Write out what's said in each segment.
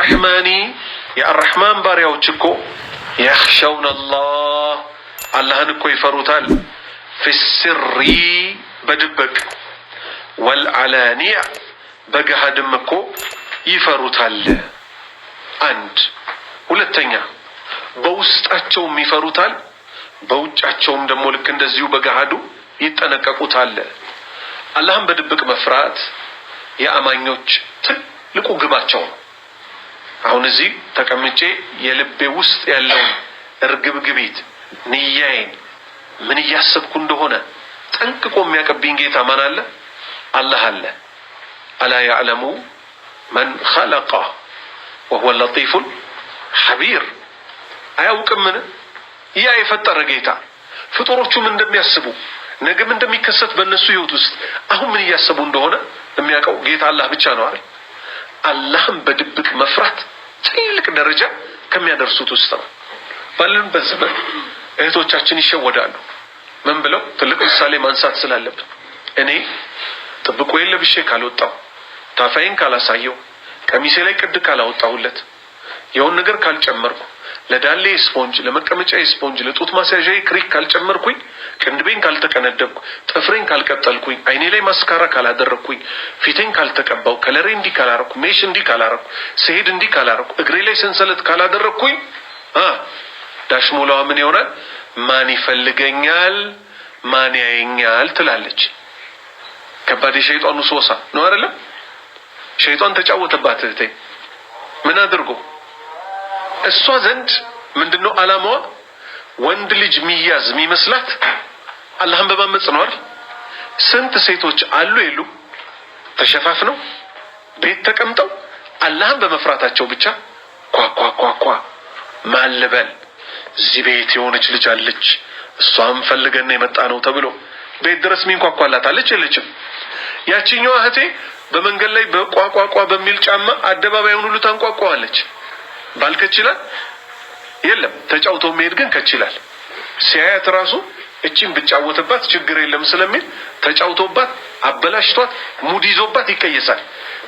الرحمن يا الرحمن باريوتشكو يخشون الله الله نكو يفروتال في السر بدبك والعلانية بجهاد مكو يفروتال عند ሁለተኛ በውስጣቸው የሚፈሩታል በውጫቸውም ደግሞ ልክ እንደዚሁ በገሃዱ ይጠነቀቁታል አላህን በድብቅ መፍራት የአማኞች ትልቁ ግባቸው ነው አሁን እዚህ ተቀምጬ የልቤ ውስጥ ያለው እርግብግቢት ንያዬን ምን ያሰብኩ እንደሆነ ጠንቅቆ የሚያቀብኝ ጌታ ማን አለ አላህ አለ አላ ያዕለሙ መን ኸለቀ وهو اللطيف الخبير አያውቅምን ያ የፈጠረ ጌታ ፍጡሮቹ ምን እንደሚያስቡ ነገም እንደሚከሰት በእነሱ ህይወት ውስጥ አሁን ምን ያሰቡ እንደሆነ የሚያውቀው ጌታ አላህ ብቻ ነው አይደል አላህን በድብቅ መፍራት ትልቅ ደረጃ ከሚያደርሱት ውስጥ ነው ባለንበት ዘመን እህቶቻችን ይሸወዳሉ ምን ብለው ትልቅ ምሳሌ ማንሳት ስላለብን እኔ ጥብቆዬን ለብሼ ካልወጣው ታፋይን ካላሳየው ቀሚሴ ላይ ቅድ ካላወጣሁለት የሆነ ነገር ካልጨመርኩ ለዳሌ ስፖንጅ ለመቀመጫ ስፖንጅ ለጡት ማሳያዣ ክሪክ ካልጨመርኩኝ ቅንድቤን ካልተቀነደብኩ ጥፍሬን ካልቀጠልኩኝ አይኔ ላይ ማስካራ ካላደረኩኝ ፊቴን ካልተቀባው ከለሬ እንዲ ካላረኩ ሜሽ እንዲ ካላረኩ ሰሄድ እንዲ ካላረኩ እግሬ ላይ ሰንሰለት ካላደረኩኝ ዳሽሞላው ምን ይሆናል ማን ይፈልገኛል ማን ያየኛል ትላለች ከባድ የሸይጣኑ ሶሳ ነው አይደለም ሸይጣን ተጫወተባት እህቴ ምን አድርጎ እሷ ዘንድ ምንድነው አላማዋ ወንድ ልጅ ሚያዝ ሚመስላት አላህን በማመጽ ነው አይደል ስንት ሴቶች አሉ የሉ ተሸፋፍነው ቤት ተቀምጠው አላህን በመፍራታቸው ብቻ ኳኳኳኳ ማልበል እዚህ ቤት የሆነች ልጅ አለች እሷም ፈልገን የመጣ ነው ተብሎ ቤት ድረስ ሚንኳኳላታለች የለችም ያቺኛዋ እህቴ በመንገድ ላይ በቋቋቋ በሚል ጫማ አደባባዩን ሁሉ ታንቋቋዋለች ባልከችላል የለም ተጫውቶ መሄድ ግን ከችላል ሲያያት ራሱ እቺን ብጫወተባት ችግር የለም ስለሚል ተጫውቶባት አበላሽቷት ሙድ ይዞባት ይቀየሳል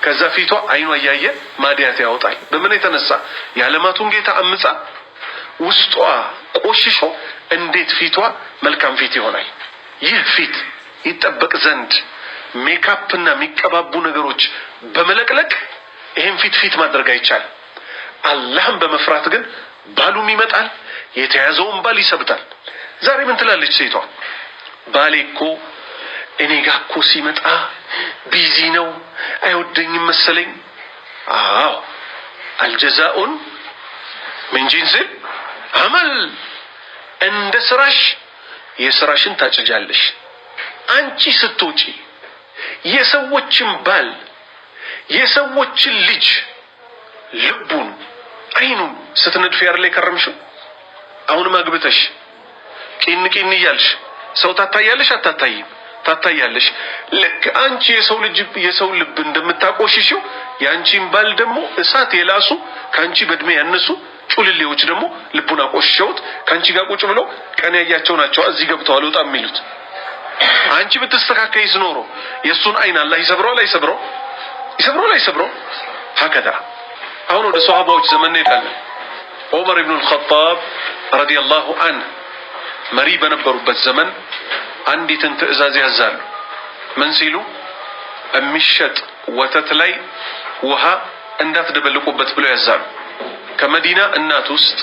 ከዛ ፊቷ አይኗ ያያየ ማዲያት ያወጣል በምን የተነሳ ያለማቱን ጌታ አምጻ ውስጧ ቆሽሾ እንዴት ፊቷ መልካም ፊት ይሆናል ይህ ፊት ይጠበቅ ዘንድ ሜካፕ እና የሚቀባቡ ነገሮች በመለቅለቅ ይሄን ፊት ማድረግ አይቻልም አላህን በመፍራት ግን ባሉም ይመጣል የተያዘውን ባል ይሰብታል ዛሬ ምን ትላለች ሴቷ ባሌኮ እኔ ጋር እኮ ሲመጣ ቢዚ ነው አይወደኝም መሰለኝ አዎ አልጀዛኡን ምን ጂንስ አመል እንደ ስራሽ የስራሽን ታጭጃለሽ አንቺ ስትወጪ የሰዎችን ባል የሰዎችን ልጅ ልቡን አይኑን ስትነድፍ ያር ላይ ከረምሽው አሁን ማግብተሽ ቂን ይያልሽ ሰው ታታያለሽ አታታይም ታታያለሽ ለክ አንቺ የሰው ልብ እንደምታቆሽሽው ያንቺን ባል ደግሞ እሳት የላሱ ካንቺ በእድሜ ያነሱ ጩልሌዎች ደግሞ ልቡን አቆሽሸውት ካንቺ ጋር ቁጭ ብለው ቀን ያያቸው ናቸው እዚህ ገብተው አልወጣም የሚሉት አንቺ ብትስተካከይስ ኖሮ የሱን አይን አላህ ይሰብረው هكذا አሁን ወደ ሷሃባዎች ዘመን እንሄዳለን ዑመር ኢብኑ አልኸጣብ ረዲየላሁ ዐንሁ መሪ በነበሩበት ዘመን አንዲትን ትዕዛዝ ያዛሉ ምን ሲሉ የሚሸጥ ወተት ላይ ውሃ እንዳትደበልቁበት ብለው ያዛሉ ከመዲና እናት ውስጥ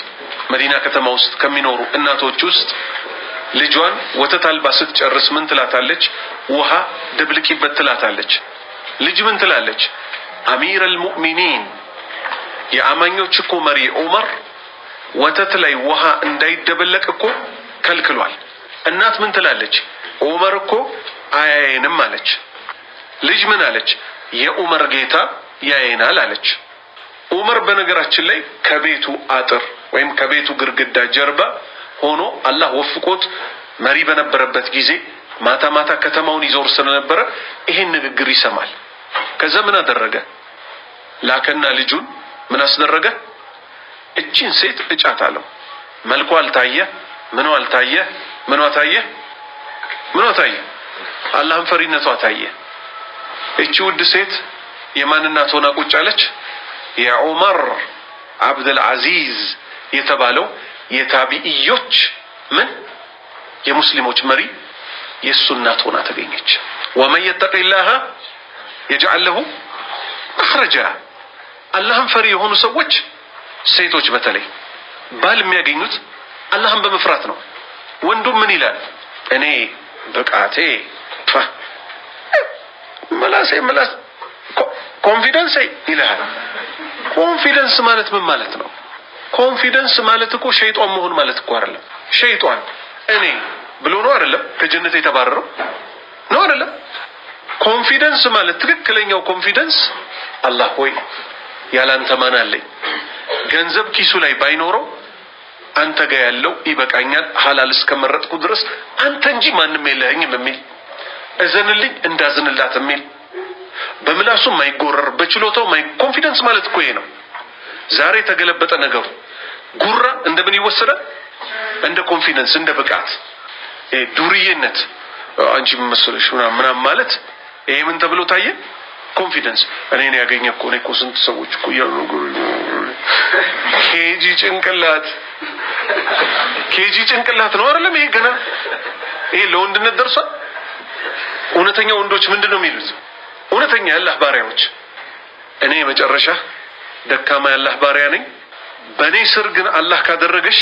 መዲና ከተማ ውስጥ ከሚኖሩ እናቶች ውስጥ ልጇን ወተት አልባ ስትጨርስ ምን ትላታለች ውሃ ደብልቂበት ትላታለች ልጅ ምን ትላለች አሚር አልሙእሚኒን የአማኞች እኮ መሪ ዑመር ወተት ላይ ውሃ እንዳይደበለቅ እኮ ከልክሏል እናት ምን ትላለች ዑመር እኮ አያየንም አለች ልጅ ምን አለች የዑመር ጌታ ያየናል አለች ዑመር በነገራችን ላይ ከቤቱ አጥር ወይም ከቤቱ ግርግዳ ጀርባ ሆኖ አላህ ወፍቆት መሪ በነበረበት ጊዜ ማታ ከተማውን ይዞር ስለነበረ ይሄን ንግግር ይሰማል ከዛ ምን አደረገ ላከና ልጁን ምን አስደረገ እቺን ሴት እጫታለው መልኳ አልታየ ምኑ አልታየ ምኑ ታየ አላህን ፈሪነቷ ታየ እቺ ውድ ሴት የማን እናት ሆና ቁጭ አለች የዑመር አብዱል አዚዝ የተባለው የታቢኢዮች ምን የሙስሊሞች መሪ የእሱ እናት ሆና ተገኘች። ወመን የተቂላህ የጅዐል ለሁ መኽረጃ። አላህን ፈሪ የሆኑ ሰዎች ሴቶች በተለይ ባል የሚያገኙት አላህን በመፍራት ነው። ወንዱም ምን ይላል? እኔ ብቃቴ ምላስ ኮንፊደንስ ይላል። ኮንፊደንስ ማለት ምን ማለት ነው? ኮንፊደንስ ማለት እኮ ሸይጣን መሆን ማለት እኮ አይደለም። ሸይጣን እኔ ብሎ ነው አይደለም ከጀነት የተባረረው ነው አይደለም። ኮንፊደንስ ማለት ትክክለኛው ኮንፊደንስ አላህ ሆይ ያላንተ ማን አለኝ፣ ገንዘብ ኪሱ ላይ ባይኖረው አንተ ጋር ያለው ይበቃኛል፣ ሐላል እስከመረጥኩ ድረስ አንተ እንጂ ማንም የለኝም የሚል እዘንልኝ እንዳዝንላት የሚል በምላሱ ማይጎረር በችሎታው ኮንፊደንስ ማለት እኮ ይሄ ነው። ዛሬ ተገለበጠ ነገሩ። ጉራ እንደምን ይወሰዳል? እንደ ኮንፊደንስ፣ እንደ ብቃት። ዱርዬነት አንቺ መሰለሽ ምናምን ማለት ይሄ ምን ተብሎ ታየ? ኮንፊደንስ። እኔን ያገኘ እኮ ነው እኮ ስንት ሰዎች እኮ ያሉ ኬጂ ጭንቅላት ነው አይደለም? ይሄ ገና ይሄ ለወንድነት ደርሷል። እውነተኛ ወንዶች ምንድነው የሚሉት? እውነተኛ የአላህ ባሪያዎች እኔ መጨረሻ ደካማ የአላህ ባሪያ ነኝ፣ በእኔ ስር ግን አላህ ካደረገሽ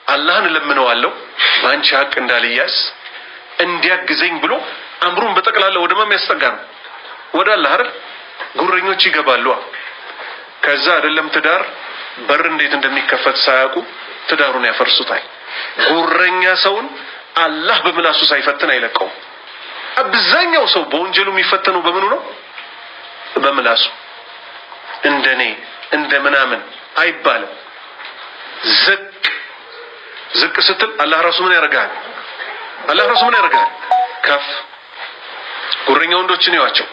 አላህን እለምነዋለሁ በአንቺ ሀቅ እንዳልያዝ እንዲያግዘኝ ብሎ አምሩን በጠቅላላ ወደ ማን ያስጠጋ ነው? ወደ አላህ አይደል? ጉረኞች ይገባሉ። ከዛ አይደለም ትዳር በር እንዴት እንደሚከፈት ሳያውቁ ትዳሩን ያፈርሱታል። ጉረኛ ሰውን አላህ በምላሱ ሳይፈትን አይለቀውም። አብዛኛው ሰው በወንጀሉ የሚፈተነው በምኑ ነው? በምላሱ። እንደኔ እንደምናምን አይባልም። ዝቅ ስትል አላህ ራሱ ምን ያደርጋል? ከፍ። ጉረኛ ወንዶችን ይዋቸው